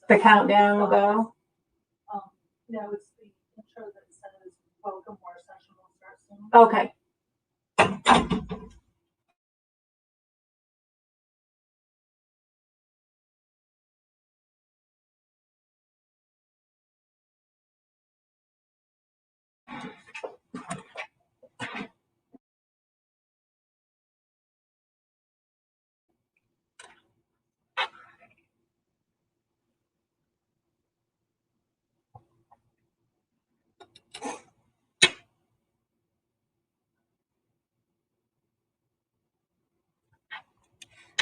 The countdown will go. No, it's the intro that says welcome, our session will start soon. Okay.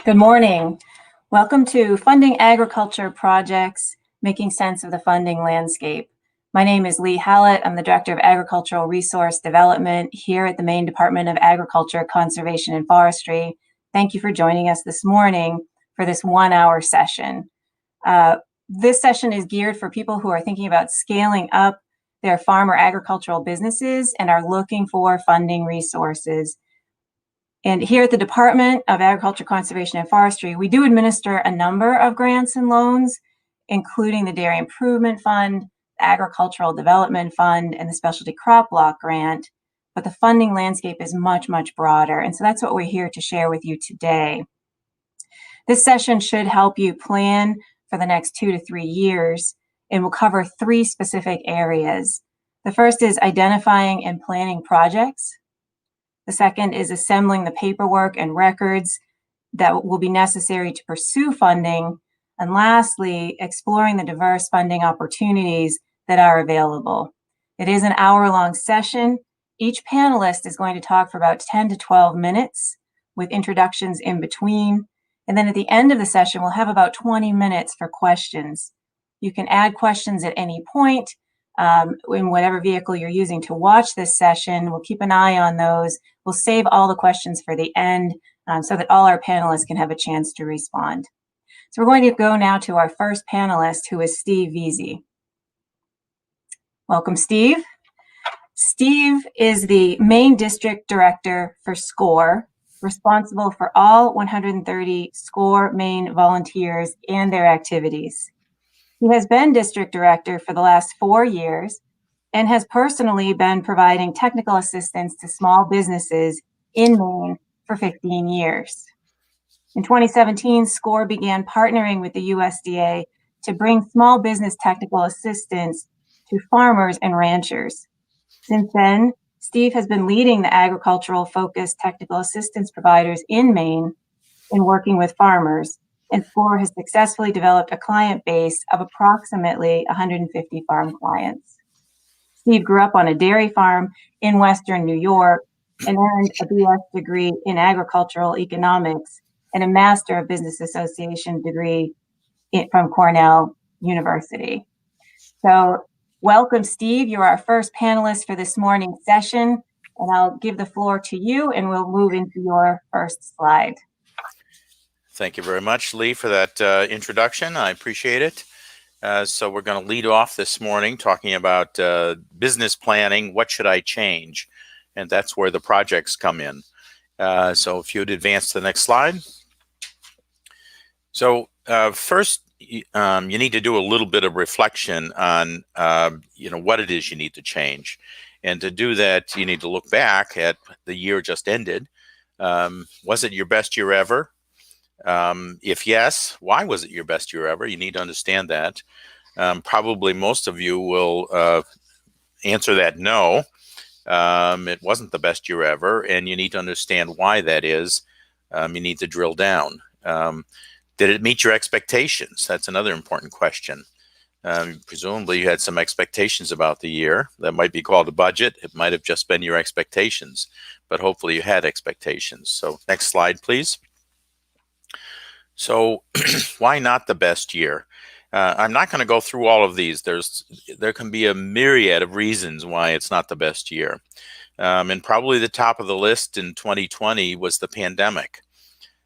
Good morning. Welcome to Funding Agriculture Projects, Making Sense of the Funding Landscape. My name is Lee Hallett. I'm the Director of Agricultural Resource Development here at the Maine Department of Agriculture, Conservation, and Forestry. Thank you for joining us this morning for this 1-hour session. This session is geared for people who are thinking about scaling up their farm or agricultural businesses and are looking for funding resources. And here at the Department of Agriculture, Conservation, and Forestry, we do administer a number of grants and loans, including the Dairy Improvement Fund, the Agricultural Development Fund, and the Specialty Crop Block Grant. But the funding landscape is much, much broader. And so that's what we're here to share with you today. This session should help you plan for the next 2 to 3 years, and will cover 3 specific areas. The first is identifying and planning projects. The second is assembling the paperwork and records that will be necessary to pursue funding. And lastly, exploring the diverse funding opportunities that are available. It is an hour-long session. Each panelist is going to talk for about 10 to 12 minutes with introductions in between. And then at the end of the session, we'll have about 20 minutes for questions. You can add questions at any point in whatever vehicle you're using to watch this session. We'll keep an eye on those. We'll save all the questions for the end so that all our panelists can have a chance to respond. So we're going to go now to our first panelist, who is Steve Veazey. Welcome, Steve. Steve is the Maine District Director for SCORE, responsible for all 130 SCORE Maine volunteers and their activities. He has been District Director for the last 4 years and has personally been providing technical assistance to small businesses in Maine for 15 years. In 2017, SCORE began partnering with the USDA to bring small business technical assistance to farmers and ranchers. Since then, Steve has been leading the agricultural-focused technical assistance providers in Maine in working with farmers, and SCORE has successfully developed a client base of approximately 150 farm clients. Steve grew up on a dairy farm in Western New York and earned a BS degree in agricultural economics and a Master of Business Association degree from Cornell University. So welcome, Steve. You're our first panelist for this morning's session, and I'll give the floor to you, and we'll move into your first slide. Thank you very much, Lee, for that introduction. I appreciate it. So we're going to lead off this morning talking about business planning. What should I change? And that's where the projects come in. So if you'd advance to the next slide. So first, you need to do a little bit of reflection on what it is you need to change. And to do that, you need to look back at the year just ended. Was it your best year ever? If yes, why was it your best year ever? You need to understand that. Probably most of you will answer that no. It wasn't the best year ever, and you need to understand why that is. You need to drill down. Did it meet your expectations? That's another important question. Presumably you had some expectations about the year. That might be called a budget. It might have just been your expectations, but hopefully you had expectations. So next slide, please. So why not the best year? I'm not going to go through all of these. There can be a myriad of reasons why it's not the best year. And probably the top of the list in 2020 was the pandemic.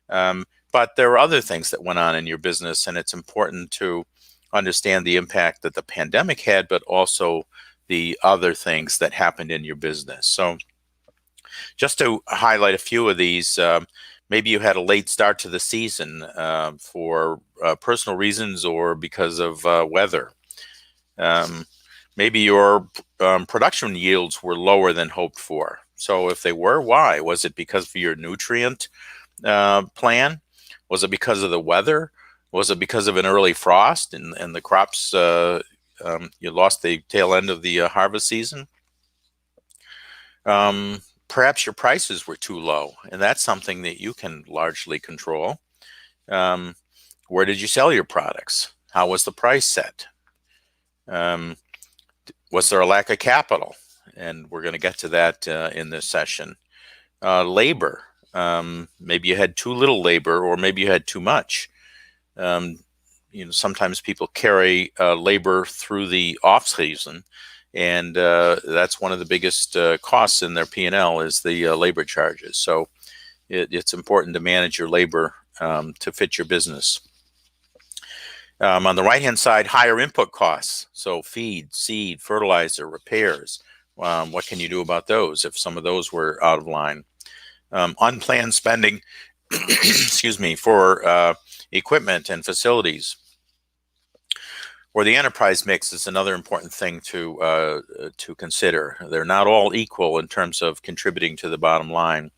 But there are other things that went on in your business, and it's important to understand the impact that the pandemic had, but also the other things that happened in your business. So just to highlight a few of these, Maybe you had a late start to the season for personal reasons or because of weather. Maybe your production yields were lower than hoped for. So if they were, why? Was it because of your nutrient plan? Was it because of the weather? Was it because of an early frost and the crops, you lost the tail end of the harvest season? Perhaps your prices were too low, and that's something that you can largely control. Where did you sell your products? How was the price set? Was there a lack of capital? And we're going to get to that in this session. Labor. Maybe you had too little labor, or maybe you had too much. Sometimes people carry labor through the off season, and that's one of the biggest costs in their P&L is the labor charges. So it's important to manage your labor to fit your business. On the right-hand side, higher input costs. So feed, seed, fertilizer, repairs. What can you do about those if some of those were out of line? Unplanned spending, excuse me, for equipment and facilities. Or the enterprise mix is another important thing to consider. They're not all equal in terms of contributing to the bottom line.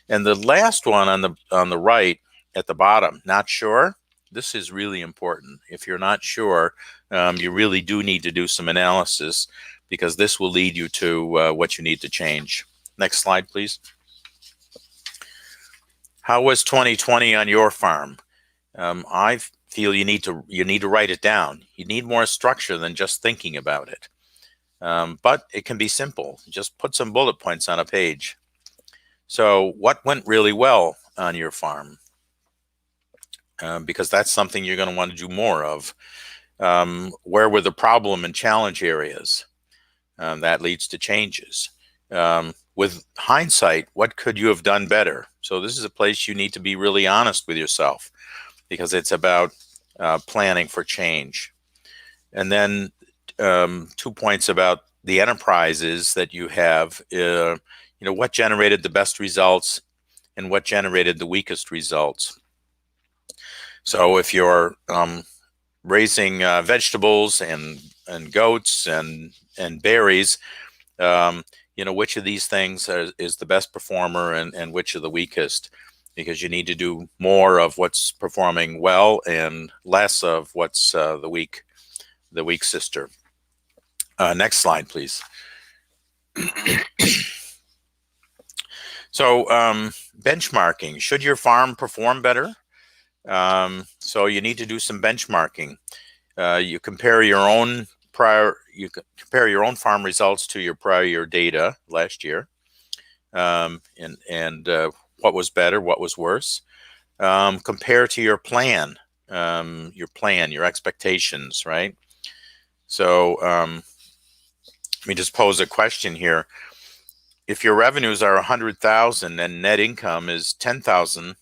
And the last one on the right at the bottom, not sure. This is really important. If you're not sure, you really do need to do some analysis, because this will lead you to what you need to change. Next slide, please. How was 2020 on your farm? I feel you need to write it down. You need more structure than just thinking about it. But it can be simple. Just put some bullet points on a page. So what went really well on your farm? Because that's something you're going to want to do more of. Where were the problem and challenge areas? That leads to changes. With hindsight, what could you have done better? So this is a place you need to be really honest with yourself, because it's about planning for change. And then 2 points about the enterprises that you have. What generated the best results and what generated the weakest results. So if you're raising vegetables and goats and berries, which of these things is the best performer and which are the weakest, because you need to do more of what's performing well and less of what's the weak sister. Next slide, please. So benchmarking. Should your farm perform better? So you need to do some benchmarking. You compare your own farm results to your prior year data last year, and what was better, what was worse. Compare to your plan, your expectations, right? So let me just pose a question here. If your revenues are 100,000 and net income is 10,000,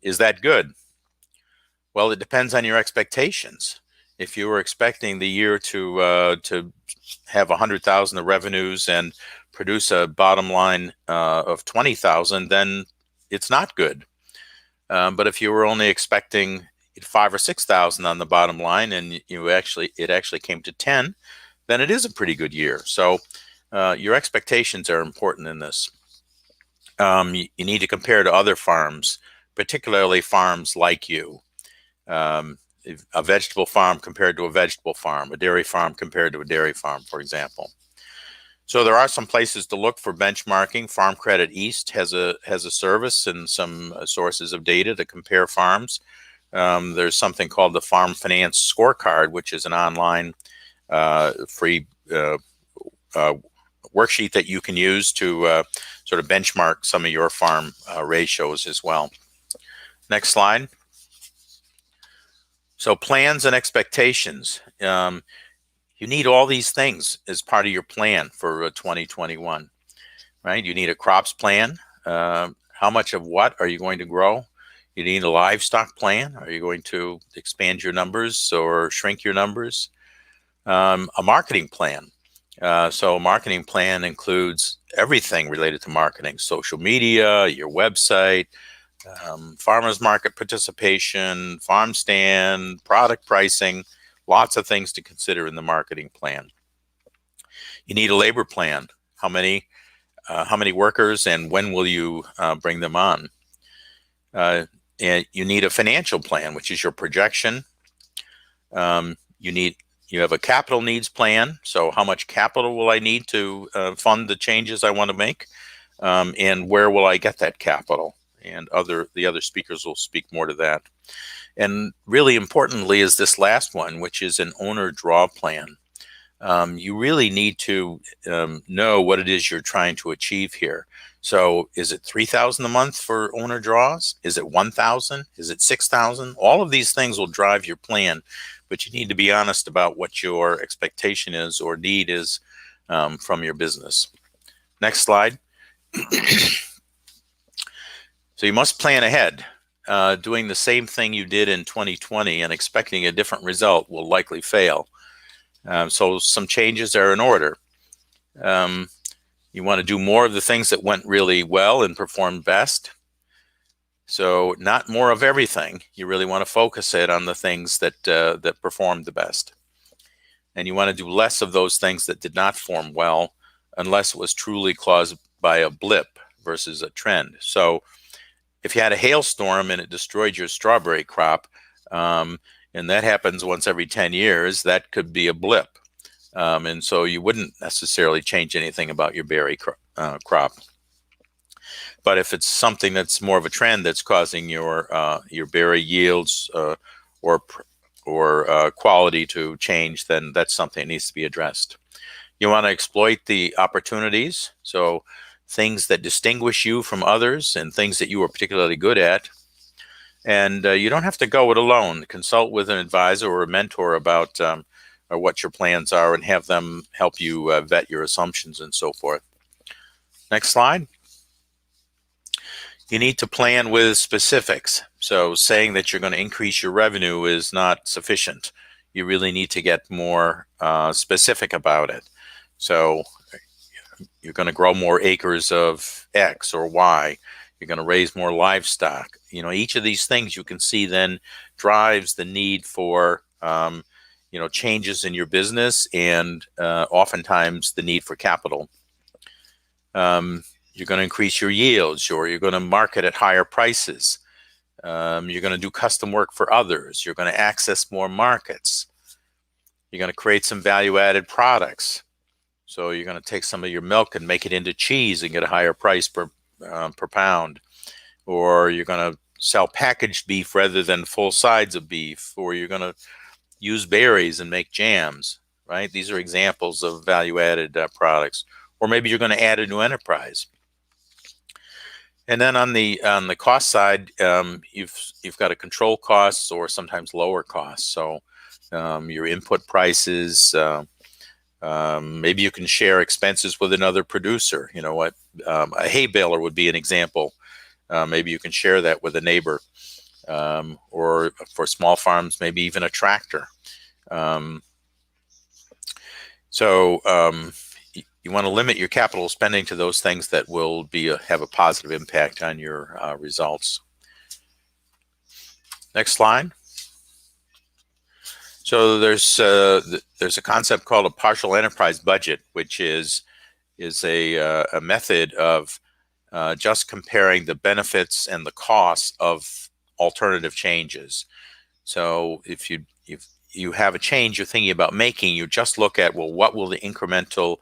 is that good? Well, it depends on your expectations. If you were expecting the year to have 100,000 of revenues and produce a bottom line of 20,000, then it's not good. But if you were only expecting 5,000 or 6,000 on the bottom line and it actually came to 10, then it is a pretty good year. So your expectations are important in this. You need to compare to other farms, particularly farms like you. A vegetable farm compared to a vegetable farm, a dairy farm compared to a dairy farm, for example. So there are some places to look for benchmarking. Farm Credit East has a service and some sources of data to compare farms. There's something called the Farm Finance Scorecard, which is an online free worksheet that you can use to sort of benchmark some of your farm ratios as well. Next slide. So plans and expectations. You need all these things as part of your plan for 2021, right? You need a crops plan. How much of what are you going to grow? You need a livestock plan. Are you going to expand your numbers or shrink your numbers? A marketing plan. So a marketing plan includes everything related to marketing: social media, your website, farmers market participation, farm stand, product pricing, lots of things to consider in the marketing plan. You need a labor plan. How many workers and when will you bring them on? And you need a financial plan, which is your projection. You have a capital needs plan. So how much capital will I need to fund the changes I want to make? And where will I get that capital? And the other speakers will speak more to that. And really importantly is this last one, which is an owner draw plan. You really need to know what it is you're trying to achieve here. So is it 3,000 a month for owner draws? Is it 1,000? Is it 6,000? All of these things will drive your plan, but you need to be honest about what your expectation is or need is from your business. Next slide. So you must plan ahead. Doing the same thing you did in 2020 and expecting a different result will likely fail. So some changes are in order. You want to do more of the things that went really well and performed best. So not more of everything. You really want to focus it on the things that that performed the best. And you want to do less of those things that did not form well unless it was truly caused by a blip versus a trend. So if you had a hailstorm and it destroyed your strawberry crop, and that happens once every 10 years, that could be a blip. And so you wouldn't necessarily change anything about your berry crop. But if it's something that's more of a trend that's causing your berry yields or quality to change, then that's something that needs to be addressed. You want to exploit the opportunities, so things that distinguish you from others and things that you are particularly good at. And you don't have to go it alone. Consult with an advisor or a mentor about or what your plans are and have them help you vet your assumptions and so forth. Next slide. You need to plan with specifics. So saying that you're going to increase your revenue is not sufficient. You really need to get more specific about it. So you're going to grow more acres of X or Y. You're going to raise more livestock. You know, each of these things you can see then drives the need for changes in your business and oftentimes the need for capital. You're going to increase your yields, or you're going to market at higher prices. You're going to do custom work for others. You're going to access more markets. You're going to create some value-added products. So you're going to take some of your milk and make it into cheese and get a higher price per pound. Or you're going to sell packaged beef rather than full sides of beef. Or you're going to use berries and make jams, right? These are examples of value-added products. Or maybe you're going to add a new enterprise. And then on the cost side, you've got to control costs or sometimes lower costs. So your input prices, maybe you can share expenses with another producer. You know what? A hay baler would be an example. Maybe you can share that with a neighbor, or for small farms, maybe even a tractor. You want to limit your capital spending to those things that will have a positive impact on your results. Next slide. So there's a concept called a partial enterprise budget, which is a method of just comparing the benefits and the costs of alternative changes. So if you have a change you're thinking about making, you just look at, well, what will the incremental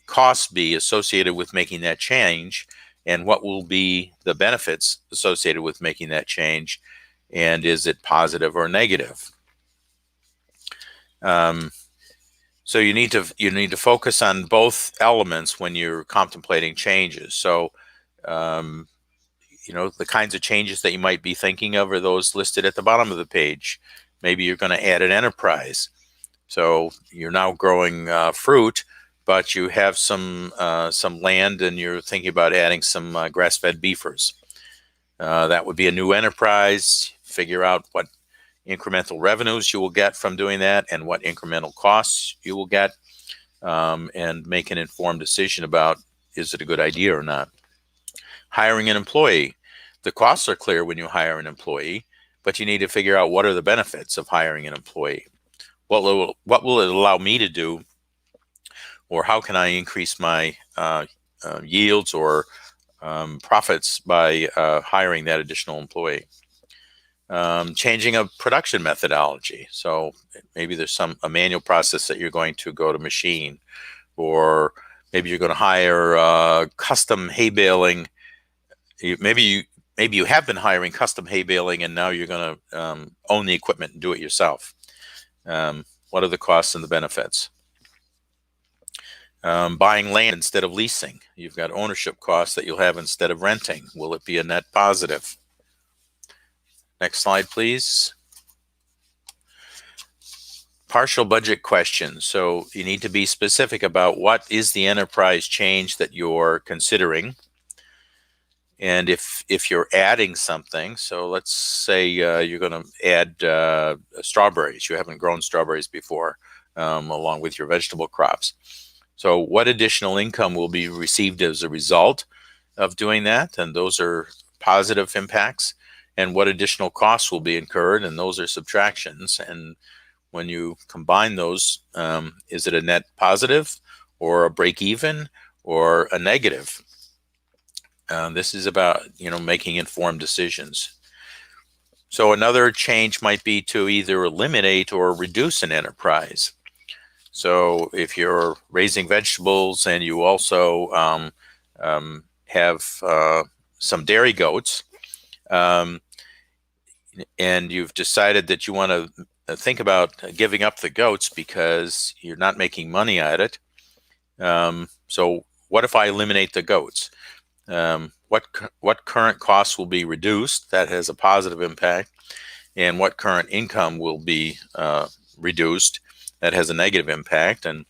costs be associated with making that change, and what will be the benefits associated with making that change, and is it positive or negative? So you need to focus on both elements when you're contemplating changes. So the kinds of changes that you might be thinking of are those listed at the bottom of the page. Maybe you're going to add an enterprise. So you're now growing fruit, but you have some land and you're thinking about adding some grass-fed beefers. That would be a new enterprise. Figure out what incremental revenues you will get from doing that and what incremental costs you will get. and make an informed decision about, is it a good idea or not? Hiring an employee. The costs are clear when you hire an employee, but you need to figure out what are the benefits of hiring an employee. What will it allow me to do, or how can I increase my yields or profits by hiring that additional employee? Changing a production methodology. So maybe there's a manual process that you're going to go to machine, or maybe you're going to hire custom hay baling. Maybe you have been hiring custom hay baling, and now you're going to own the equipment and do it yourself. What are the costs and the benefits? Buying land instead of leasing. You've got ownership costs that you'll have instead of renting. Will it be a net positive? Next slide, please. Partial budget questions. So you need to be specific about what is the enterprise change that you're considering. And if you're adding something, so let's say you're going to add strawberries. You haven't grown strawberries before, along with your vegetable crops. So what additional income will be received as a result of doing that? And those are positive impacts. And what additional costs will be incurred? And those are subtractions. And when you combine those, is it a net positive or a break even or a negative? This is about, making informed decisions. So another change might be to either eliminate or reduce an enterprise. So if you're raising vegetables and you also have some dairy goats, and you've decided that you want to think about giving up the goats because you're not making money at it. So what if I eliminate the goats? What current costs will be reduced? That has a positive impact. And what current income will be reduced? That has a negative impact. And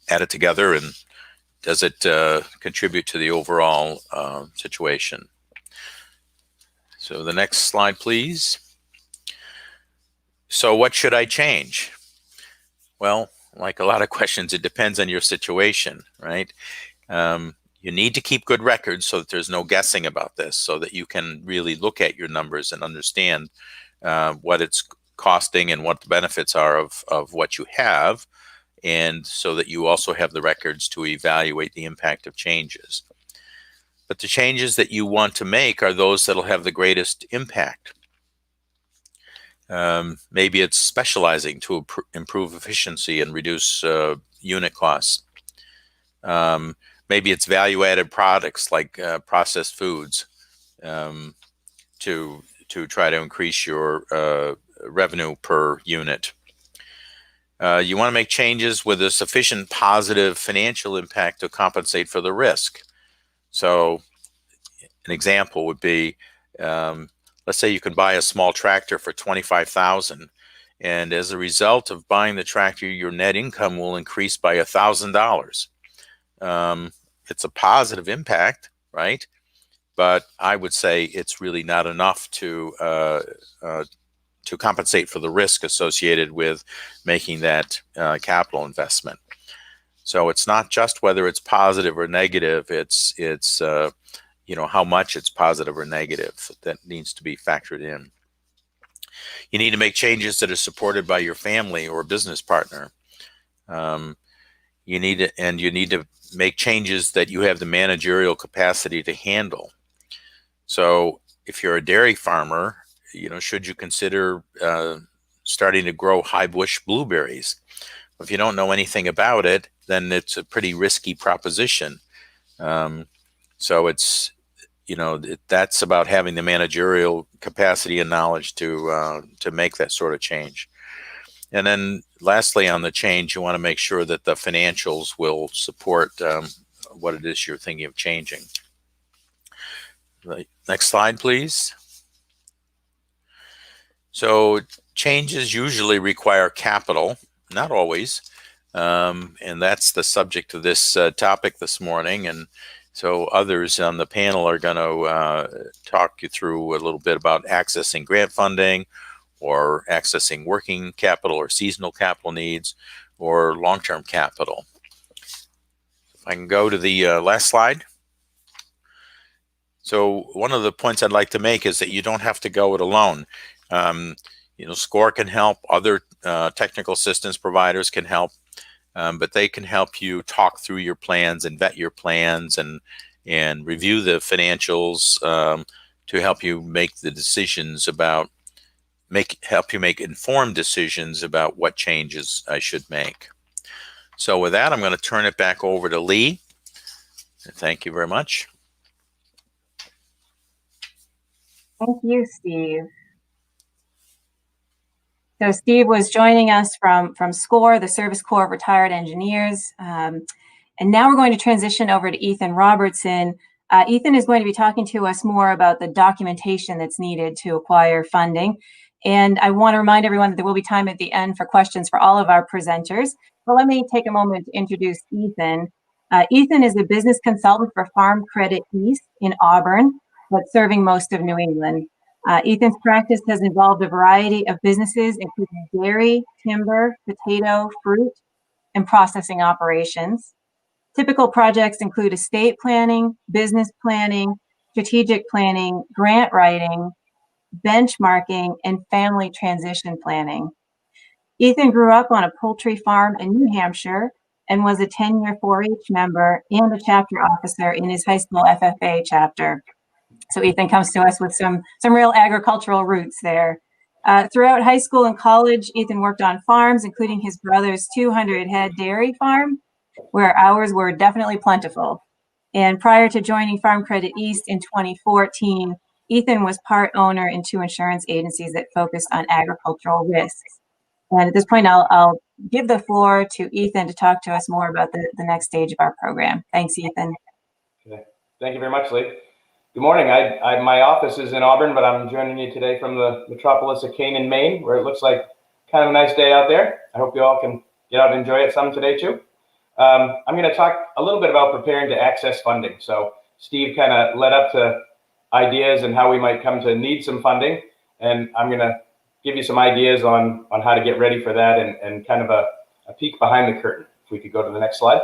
add it together, and does it contribute to the overall situation? So the next slide, please. So what should I change? Well, like a lot of questions, it depends on your situation, right? You need to keep good records so that there's no guessing about this, so that you can really look at your numbers and understand what it's costing and what the benefits are of what you have, and so that you also have the records to evaluate the impact of changes. But the changes that you want to make are those that'll have the greatest impact. Maybe it's specializing to improve efficiency and reduce unit costs. Maybe it's value-added products like processed foods to try to increase your revenue per unit. You want to make changes with a sufficient positive financial impact to compensate for the risk. So an example would be, let's say you can buy a small tractor for $25,000, and as a result of buying the tractor, your net income will increase by $1,000. It's a positive impact, right? But I would say it's really not enough to compensate for the risk associated with making that capital investment. So it's not just whether it's positive or negative. It's how much it's positive or negative that needs to be factored in. You need to make changes that are supported by your family or business partner. You need to make changes that you have the managerial capacity to handle. So if you're a dairy farmer, should you consider starting to grow high bush blueberries? If you don't know anything about it, then it's a pretty risky proposition. So it's, that's about having the managerial capacity and knowledge to make that sort of change. And then lastly, on the change, you want to make sure that the financials will support what it is you're thinking of changing. Next slide, please. So changes usually require capital, not always. And that's the subject of this topic this morning. And so others on the panel are going to talk you through a little bit about accessing grant funding, or accessing working capital or seasonal capital needs, or long-term capital. If I can go to the last slide. So one of the points I'd like to make is that you don't have to go it alone. SCORE can help, other technical assistance providers can help, but they can help you talk through your plans and vet your plans and review the financials to help you make the decisions about, help you make informed decisions about what changes I should make. So with that, I'm going to turn it back over to Lee. Thank you very much. Thank you, Steve. So Steve was joining us from SCORE, the Service Corps of Retired Engineers. And now we're going to transition over to Ethan Robertson. Ethan is going to be talking to us more about the documentation that's needed to acquire funding. And I want to remind everyone that there will be time at the end for questions for all of our presenters. But let me take a moment to introduce Ethan. Ethan is a business consultant for Farm Credit East in Auburn, but serving most of New England. Ethan's practice has involved a variety of businesses, including dairy, timber, potato, fruit, and processing operations. Typical projects include estate planning, business planning, strategic planning, grant writing, benchmarking, and family transition planning. Ethan grew up on a poultry farm in New Hampshire and was a 10-year 4-H member and a chapter officer in his high school FFA chapter. So Ethan comes to us with some real agricultural roots there. Throughout high school and college, Ethan worked on farms, including his brother's 200-head dairy farm, where hours were definitely plentiful. And prior to joining Farm Credit East in 2014, Ethan was part owner in 2 insurance agencies that focus on agricultural risks. And at this point, I'll give the floor to Ethan to talk to us more about the next stage of our program. Thanks, Ethan. Okay. Thank you very much, Lee. Good morning. My office is in Auburn, but I'm joining you today from the metropolis of Canaan, Maine, where it looks like kind of a nice day out there. I hope you all can get out and enjoy it some today too. I'm going to talk a little bit about preparing to access funding. So Steve kind of led up to ideas and how we might come to need some funding, and I'm going to give you some ideas on how to get ready for that and kind of a peek behind the curtain. If we could go to the next slide.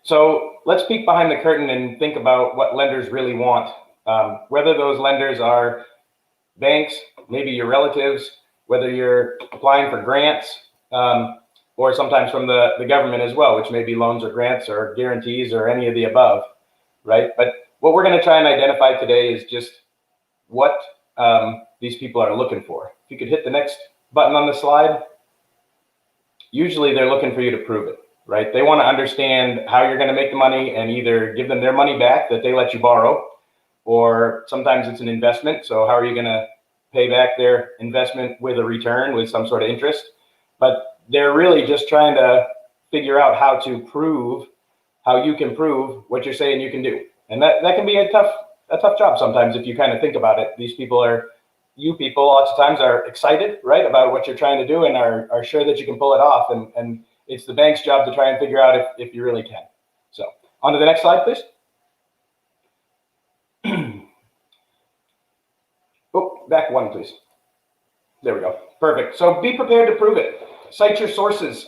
So let's peek behind the curtain and think about what lenders really want. Whether those lenders are banks, maybe your relatives, whether you're applying for grants, or sometimes from the government as well, which may be loans or grants or guarantees or any of the above, right? But what we're going to try and identify today is just what these people are looking for. If you could hit the next button on the slide. Usually they're looking for you to prove it. Right? They want to understand how you're going to make the money and either give them their money back that they let you borrow, or sometimes it's an investment. So how are you going to pay back their investment with a return, with some sort of interest? But they're really just trying to figure out how you can prove what you're saying you can do. And that can be a tough job sometimes if you kind of think about it. You people lots of times are excited, right, about what you're trying to do and are sure that you can pull it off. And it's the bank's job to try and figure out if you really can. So on to the next slide, please. Oh, back one, please. There we go. Perfect. So be prepared to prove it. Cite your sources.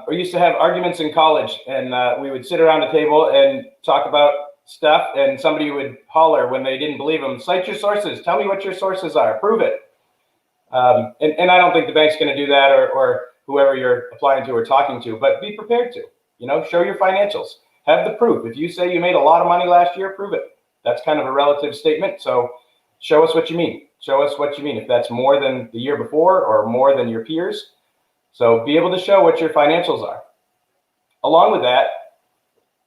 We used to have arguments in college, and we would sit around a table and talk about stuff, and somebody would holler when they didn't believe them, cite your sources. Tell me what your sources are. Prove it. And I don't think the bank's going to do that, or whoever you're applying to or talking to, but be prepared to, show your financials, have the proof. If you say you made a lot of money last year, prove it. That's kind of a relative statement. So show us what you mean. Show us what you mean. If that's more than the year before or more than your peers. So be able to show what your financials are. Along with that,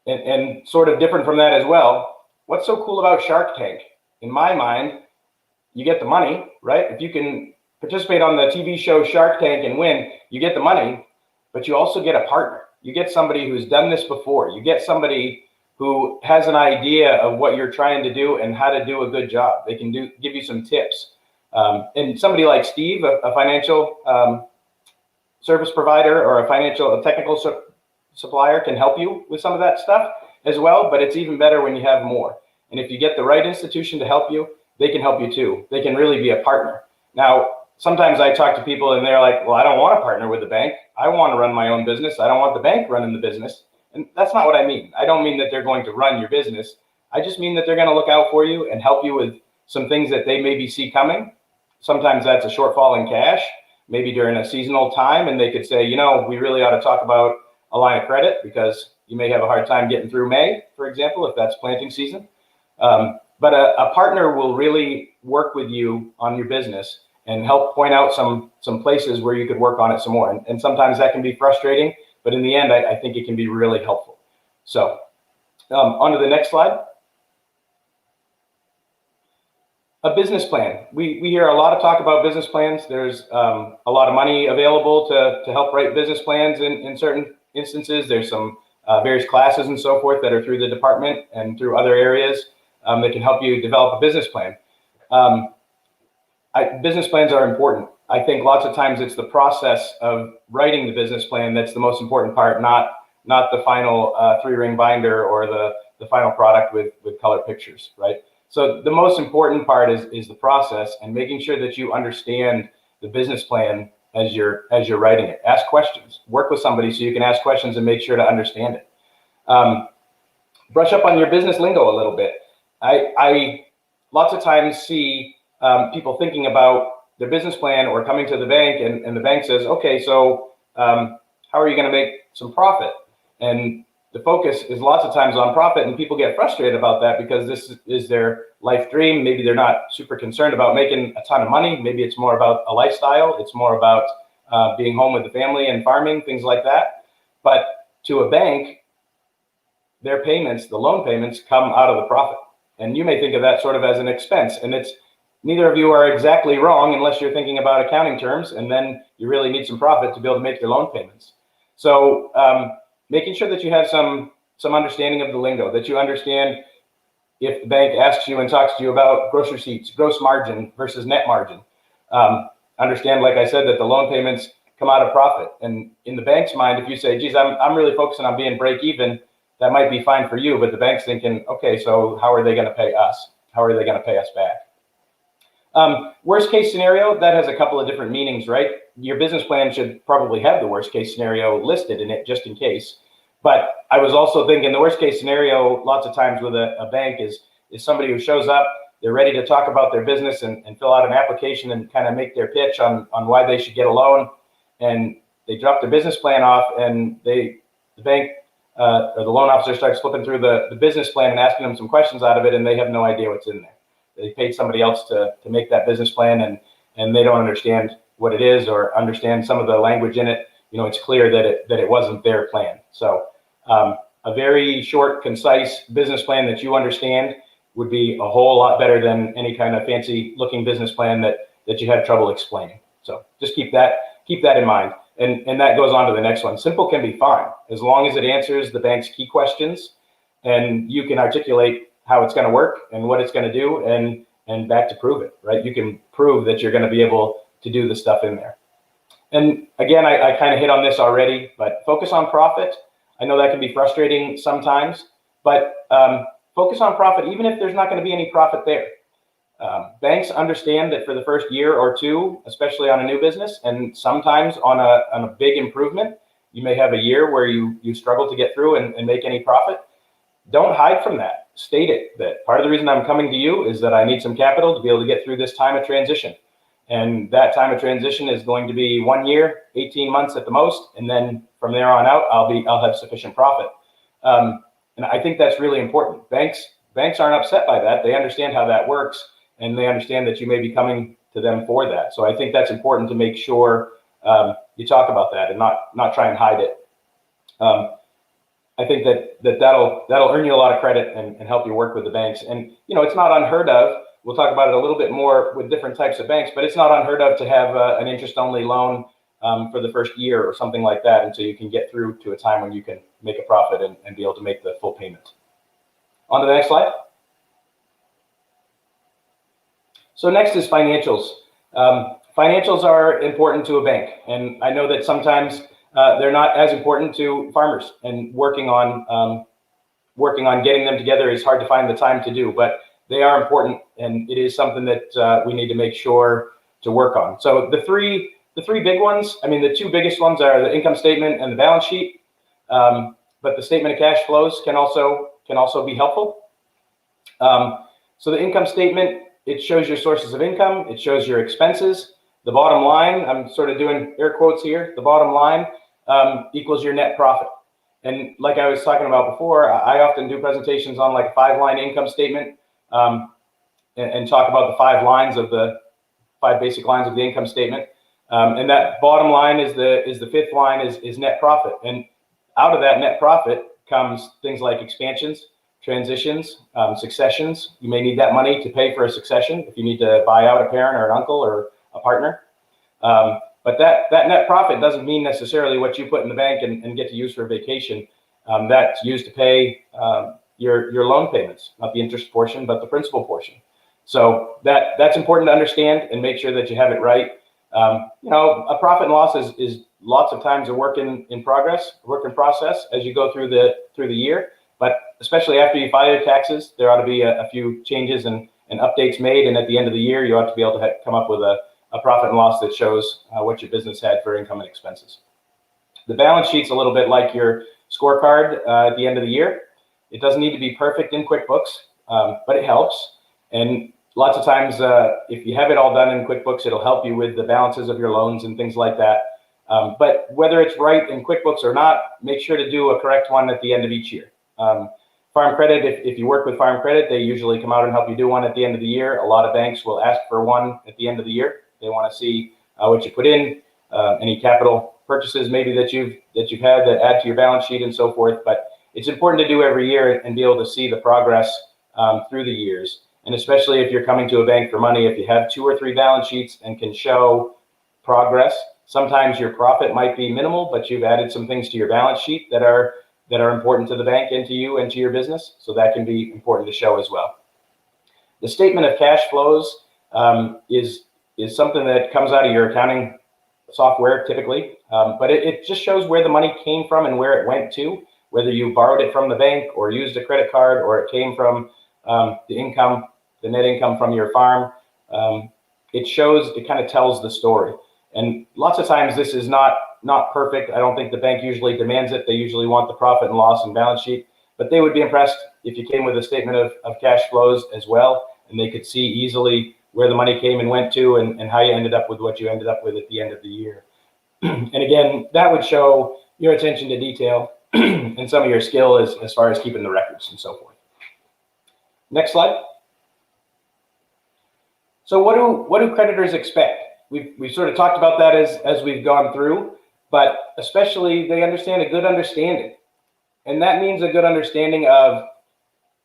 and sort of different from that as well, what's so cool about Shark Tank? In my mind, you get the money, right? If you can participate on the TV show Shark Tank and win, you get the money, but you also get a partner. You get somebody who's done this before. You get somebody who has an idea of what you're trying to do and how to do a good job. They can give you some tips. And somebody like Steve, a financial service provider or a technical supplier, can help you with some of that stuff as well, but it's even better when you have more. And if you get the right institution to help you, they can help you too. They can really be a partner. Now, sometimes I talk to people and they're like, well, I don't want to partner with the bank. I want to run my own business. I don't want the bank running the business. And that's not what I mean. I don't mean that they're going to run your business. I just mean that they're going to look out for you and help you with some things that they maybe see coming. Sometimes that's a shortfall in cash, maybe during a seasonal time, and they could say, you know, we really ought to talk about a line of credit because you may have a hard time getting through May, for example, if that's planting season. But a partner will really work with you on your business and help point out some places where you could work on it some more. And sometimes that can be frustrating, but in the end, I think it can be really helpful. So on to the next slide. A business plan. We hear a lot of talk about business plans. There's a lot of money available to help write business plans in certain instances. There's some various classes and so forth that are through the department and through other areas that can help you develop a business plan. Business plans are important. I think lots of times it's the process of writing the business plan that's the most important part, not the final 3-ring binder or the final product with color pictures, right? So the most important part is the process and making sure that you understand the business plan as you're writing it. Ask questions. Work with somebody so you can ask questions and make sure to understand it. Brush up on your business lingo a little bit. I lots of times see people thinking about their business plan or coming to the bank and the bank says, okay, so how are you going to make some profit? And the focus is lots of times on profit, and people get frustrated about that because this is their life dream. Maybe they're not super concerned about making a ton of money. Maybe it's more about a lifestyle. It's more about being home with the family and farming, things like that. But to a bank, their payments, the loan payments, come out of the profit. And you may think of that sort of as an expense. And it's neither of you are exactly wrong unless you're thinking about accounting terms, and then you really need some profit to be able to make your loan payments. So making sure that you have some understanding of the lingo, that you understand if the bank asks you and talks to you about gross receipts, gross margin versus net margin. Understand, like I said, that the loan payments come out of profit. And in the bank's mind, if you say, geez, I'm really focusing on being break even, that might be fine for you, but the bank's thinking, okay, so how are they going to pay us? How are they going to pay us back? Worst case scenario, that has a couple of different meanings, right? Your business plan should probably have the worst case scenario listed in it just in case. But I was also thinking the worst case scenario lots of times with a bank is somebody who shows up, they're ready to talk about their business and fill out an application and kind of make their pitch on why they should get a loan. And they drop their business plan off, and the bank or the loan officer starts flipping through the business plan and asking them some questions out of it, and they have no idea what's in there. They paid somebody else to make that business plan, and they don't understand what it is or understand some of the language in it. You know, it's clear that it wasn't their plan. So a very short, concise business plan that you understand would be a whole lot better than any kind of fancy looking business plan that you had trouble explaining. So just keep that in mind. And that goes on to the next one. Simple can be fine as long as it answers the bank's key questions and you can articulate how it's going to work and what it's going to do and back to prove it, right? You can prove that you're going to be able to do the stuff in there. And again, I kind of hit on this already, but focus on profit. I know that can be frustrating sometimes, but focus on profit, even if there's not going to be any profit there. Banks understand that for the first year or two, especially on a new business, and sometimes on a big improvement, you may have a year where you struggle to get through and make any profit. Don't hide from that. State it, that part of the reason I'm coming to you is that I need some capital to be able to get through this time of transition. And that time of transition is going to be 1 year, 18 months at the most. And then from there on out, I'll have sufficient profit. And I think that's really important. Banks aren't upset by that. They understand how that works, and they understand that you may be coming to them for that. So I think that's important to make sure you talk about that and not try and hide it. I think that'll earn you a lot of credit and help you work with the banks. And you know, it's not unheard of. We'll talk about it a little bit more with different types of banks, but it's not unheard of to have an interest-only loan for the first year or something like that until you can get through to a time when you can make a profit and be able to make the full payment. On to the next slide. So next is financials. Financials are important to a bank, and I know that sometimes they're not as important to farmers, and working on getting them together is hard to find the time to do, but they are important, and it is something that we need to make sure to work on. So the three big ones, I mean, the two biggest ones are the income statement and the balance sheet. But the statement of cash flows can also be helpful. So the income statement, it shows your sources of income. It shows your expenses. The bottom line, I'm sort of doing air quotes here, the bottom line equals your net profit. And like I was talking about before, I often do presentations on like a 5-line income statement and talk about the 5 basic lines of the income statement. And that bottom line is the 5th line is net profit. And out of that net profit comes things like expansions, transitions, successions. You may need that money to pay for a succession if you need to buy out a parent or an uncle or a partner. But that net profit doesn't mean necessarily what you put in the bank and get to use for a vacation. That's used to pay your loan payments, not the interest portion, but the principal portion. So that's important to understand and make sure that you have it right. A profit and loss is lots of times a work in process as you go through the year. But especially after you file your taxes, there ought to be a few changes and updates made. And at the end of the year, you ought to be able to come up with a profit and loss that shows what your business had for income and expenses. The balance sheet's a little bit like your scorecard at the end of the year. It doesn't need to be perfect in QuickBooks, but it helps. And lots of times, if you have it all done in QuickBooks, it'll help you with the balances of your loans and things like that. But whether it's right in QuickBooks or not, make sure to do a correct one at the end of each year. Farm Credit, if you work with Farm Credit, they usually come out and help you do one at the end of the year. A lot of banks will ask for one at the end of the year. They want to see what you put in, any capital purchases maybe that you've had that add to your balance sheet and so forth. But it's important to do every year and be able to see the progress through the years. And especially if you're coming to a bank for money, if you have 2 or 3 balance sheets and can show progress, sometimes your profit might be minimal, but you've added some things to your balance sheet that are important to the bank and to you and to your business. So that can be important to show as well. The statement of cash flows is something that comes out of your accounting software typically, but it just shows where the money came from and where it went to, whether you borrowed it from the bank or used a credit card or it came from the net income from your farm. It kind of tells the story. And lots of times this is not perfect. I don't think the bank usually demands it. They usually want the profit and loss and balance sheet, but they would be impressed if you came with a statement of cash flows as well, and they could see easily where the money came and went to and how you ended up with what you ended up with at the end of the year. And again, that would show your attention to detail and some of your skill as far as keeping the records and so forth. Next slide. So what do creditors expect? We've sort of talked about that as we've gone through, but especially they understand a good understanding. And that means a good understanding of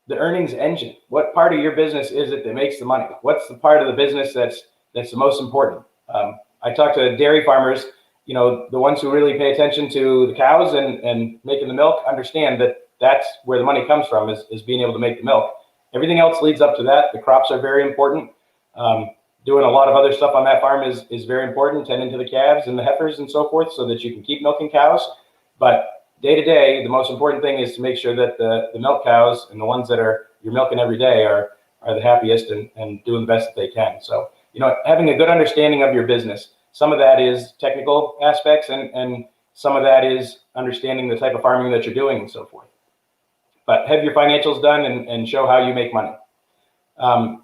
the earnings engine. What part of your business is it that makes the money? What's the part of the business that's the most important? I talk to dairy farmers, the ones who really pay attention to the cows and making the milk understand that that's where the money comes from is being able to make the milk. Everything else leads up to that. The crops are very important. Doing a lot of other stuff on that farm is very important, tending to the calves and the heifers and so forth so that you can keep milking cows. But day to day, the most important thing is to make sure that the milk cows and the ones that you're milking every day are the happiest and doing the best that they can. So, having a good understanding of your business, some of that is technical aspects and some of that is understanding the type of farming that you're doing and so forth. But have your financials done and show how you make money.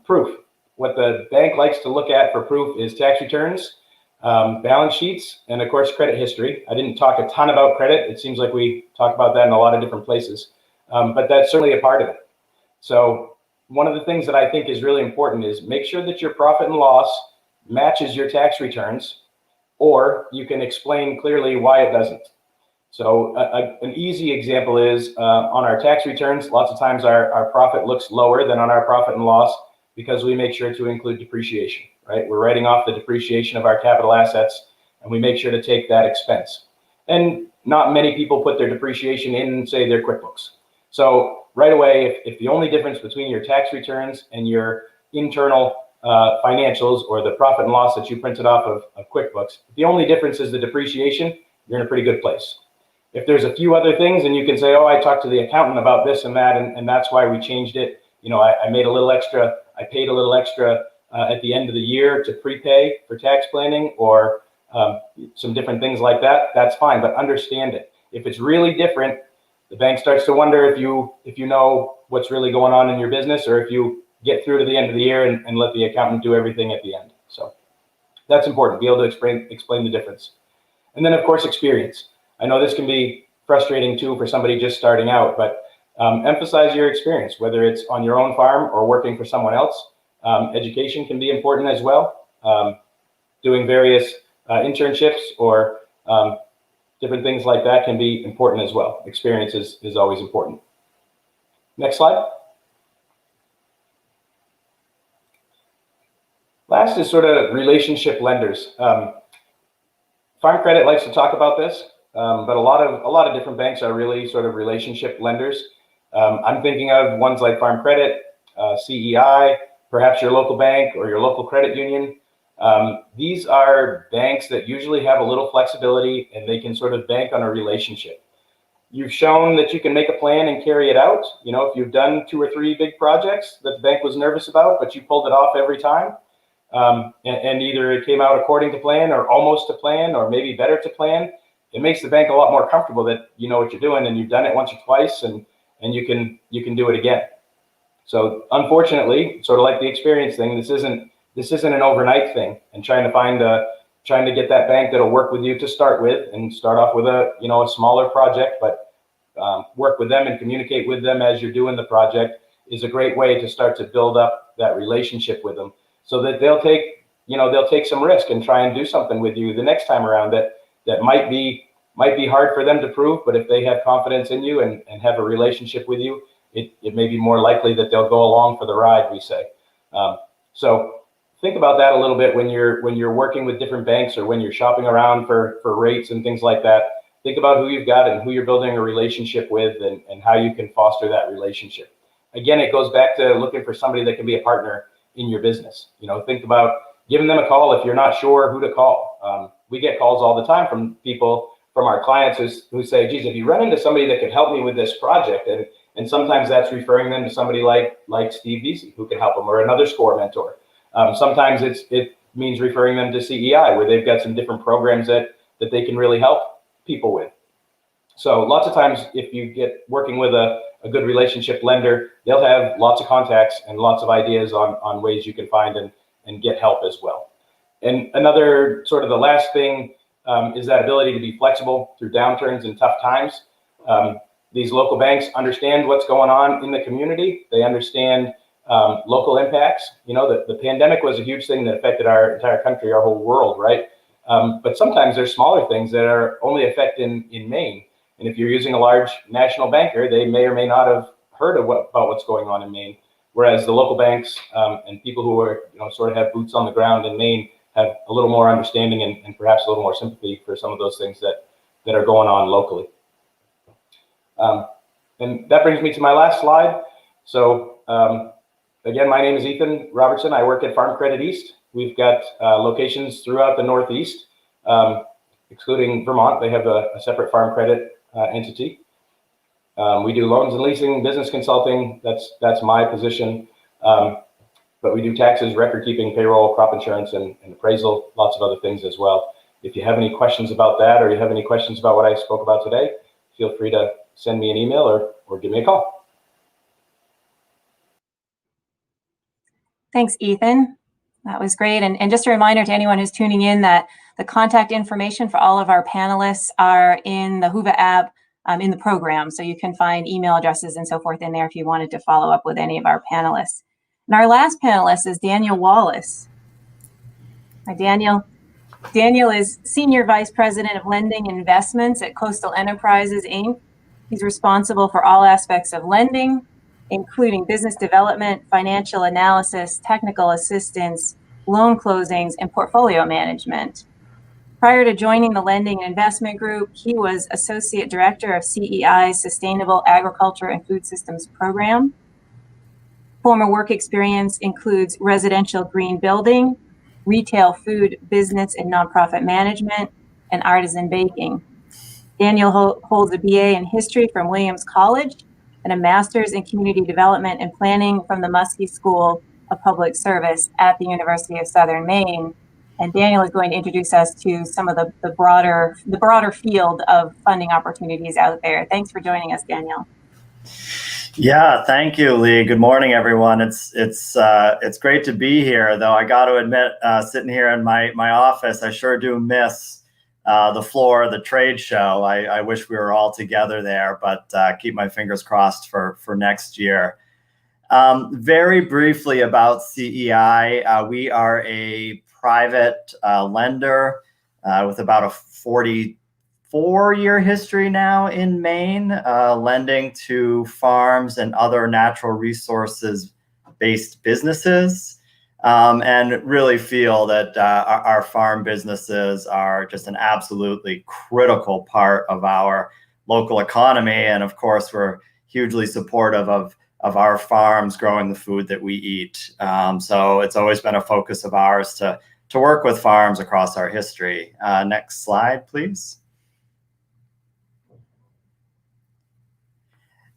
Proof. What the bank likes to look at for proof is tax returns, balance sheets, and of course, credit history. I didn't talk a ton about credit. It seems like we talk about that in a lot of different places, but that's certainly a part of it. So one of the things that I think is really important is make sure that your profit and loss matches your tax returns, or you can explain clearly why it doesn't. So an easy example is on our tax returns, lots of times our profit looks lower than on our profit and loss because we make sure to include depreciation, right? We're writing off the depreciation of our capital assets and we make sure to take that expense. And not many people put their depreciation in, say, their QuickBooks. So right away, if the only difference between your tax returns and your internal financials or the profit and loss that you printed off of QuickBooks, the only difference is the depreciation, you're in a pretty good place. If there's a few other things and you can say, oh, I talked to the accountant about this and that, and that's why we changed it. I made a little extra, I paid a little extra at the end of the year to prepay for tax planning or some different things like that, that's fine, but understand it. If it's really different, the bank starts to wonder if you know what's really going on in your business, or if you get through to the end of the year and let the accountant do everything at the end. So that's important, be able to explain the difference. And then, of course, experience. I know this can be frustrating too for somebody just starting out, but emphasize your experience, whether it's on your own farm or working for someone else. Education can be important as well. Doing various internships or different things like that can be important as well. Experience is always important. Next slide. Last is sort of relationship lenders. Farm Credit likes to talk about this, but a lot of different banks are really sort of relationship lenders. I'm thinking of ones like Farm Credit, CEI, perhaps your local bank or your local credit union. These are banks that usually have a little flexibility, and they can sort of bank on a relationship. You've shown that you can make a plan and carry it out. You know, if you've done 2 or 3 big projects that the bank was nervous about, but you pulled it off every time, and either it came out according to plan or almost to plan or maybe better to plan, it makes the bank a lot more comfortable that you know what you're doing and you've done it once or twice, and you can do it again. So unfortunately, sort of like the experience thing, this isn't an overnight thing, and trying to get that bank that'll work with you to start with, and start off with a smaller project, but work with them and communicate with them as you're doing the project is a great way to start to build up that relationship with them, so that they'll take some risk and try and do something with you the next time around that might be hard for them to prove, but if they have confidence in you and have a relationship with you, it may be more likely that they'll go along for the ride, we say. So think about that a little bit when you're working with different banks, or when you're shopping around for rates and things like that. Think about who you've got and who you're building a relationship with, and how you can foster that relationship. Again, it goes back to looking for somebody that can be a partner in your business. Think about giving them a call if you're not sure who to call. We get calls all the time from people, from our clients who say, geez, if you run into somebody that could help me with this project, and sometimes that's referring them to somebody like Steve Vesey, who can help them, or another SCORE mentor. Sometimes it means referring them to CEI, where they've got some different programs that they can really help people with. So lots of times, if you get working with a good relationship lender, they'll have lots of contacts and lots of ideas on ways you can find and get help as well. And another sort of the last thing is that ability to be flexible through downturns and tough times. These local banks understand what's going on in the community. They understand local impacts. The pandemic was a huge thing that affected our entire country, our whole world, right? But sometimes there's smaller things that are only affected in Maine. And if you're using a large national banker, they may or may not have heard about what's going on in Maine. Whereas the local banks and people who are, sort of have boots on the ground in Maine have a little more understanding and perhaps a little more sympathy for some of those things that are going on locally. And that brings me to my last slide. So again, my name is Ethan Robertson. I work at Farm Credit East. We've got locations throughout the Northeast, excluding Vermont. They have a separate Farm Credit entity. We do loans and leasing, business consulting. That's my position. But we do taxes, record keeping, payroll, crop insurance, and appraisal, lots of other things as well. If you have any questions about that, or you have any questions about what I spoke about today, feel free to send me an email or give me a call. Thanks, Ethan. That was great. And just a reminder to anyone who's tuning in that the contact information for all of our panelists are in the Whova app in the program. So you can find email addresses and so forth in there if you wanted to follow up with any of our panelists. And our last panelist is Daniel Wallace. Hi, Daniel. Daniel is Senior Vice President of Lending and Investments at Coastal Enterprises, Inc. He's responsible for all aspects of lending, including business development, financial analysis, technical assistance, loan closings, and portfolio management. Prior to joining the Lending and Investment Group, he was Associate Director of CEI's Sustainable Agriculture and Food Systems Program. Former work experience includes residential green building, retail food business and nonprofit management, and artisan baking. Daniel holds a BA in history from Williams College and a master's in community development and planning from the Muskie School a public service at the University of Southern Maine. And Daniel is going to introduce us to some of the broader field of funding opportunities out there. Thanks for joining us, Daniel. Yeah, thank you, Lee. Good morning, everyone. It's great to be here, though I got to admit, sitting here in my office, I sure do miss the floor of the trade show. I wish we were all together there, but keep my fingers crossed for next year. Very briefly about CEI, we are a private lender with about a 44-year history now in Maine, lending to farms and other natural resources-based businesses, and really feel that our farm businesses are just an absolutely critical part of our local economy. And of course, we're hugely supportive of our farms growing the food that we eat. So it's always been a focus of ours to work with farms across our history. Next slide, please.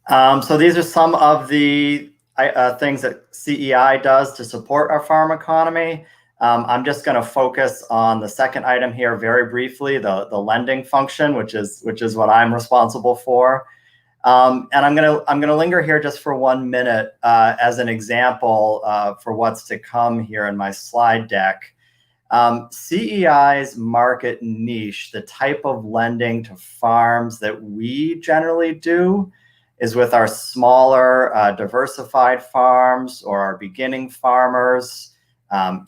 So these are some of the things that CEI does to support our farm economy. I'm just going to focus on the second item here very briefly, the lending function, which is what I'm responsible for. And I'm gonna linger here just for 1 minute as an example for what's to come here in my slide deck. CEI's market niche, the type of lending to farms that we generally do, is with our smaller diversified farms or our beginning farmers,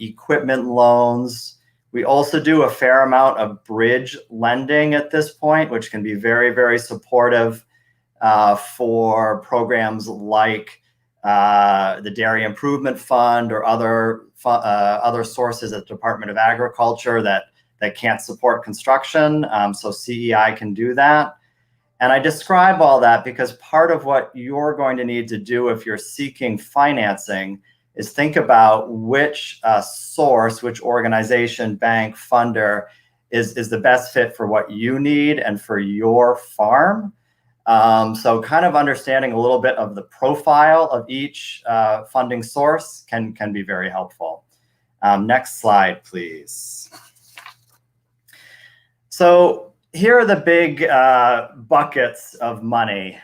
equipment loans. We also do a fair amount of bridge lending at this point, which can be very, very supportive for programs like the Dairy Improvement Fund or other sources at the Department of Agriculture that can't support construction. So CEI can do that. And I describe all that because part of what you're going to need to do if you're seeking financing is think about which source, which organization, bank, funder is the best fit for what you need and for your farm. So kind of understanding a little bit of the profile of each funding source can be very helpful. Next slide, please. So here are the big buckets of money,